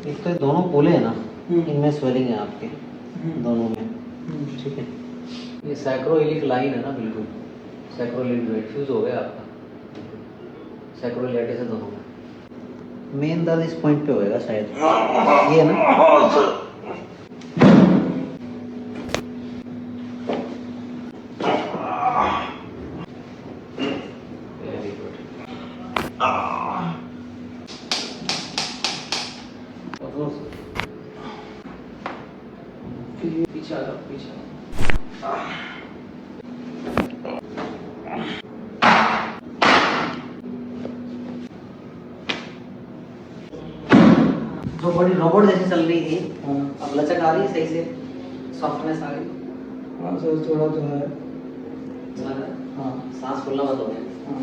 एक तो ये दोनों पोले हैं ना, इनमें स्वेलिंग है आपके दोनों में, ठीक है। ये सैक्रोइलिक लाइन है ना, बिल्कुल सैक्रोइलिक वेट फ्यूज हो गया आपका, सैक्रोइलाइटिस है दोनों में। मेन दर्द इस पॉइंट पे होएगा शायद, ये है ना। Very good. पीछे आ जाओ, पीछे जो बड़ी रोबोट जैसी चल रही थी, अब लचक आ रही है सही से, सॉफ्टनेस आ गई। हाँ सर, थोड़ा तो है। हाँ, सांस फूलना बंद हो गया। हाँ।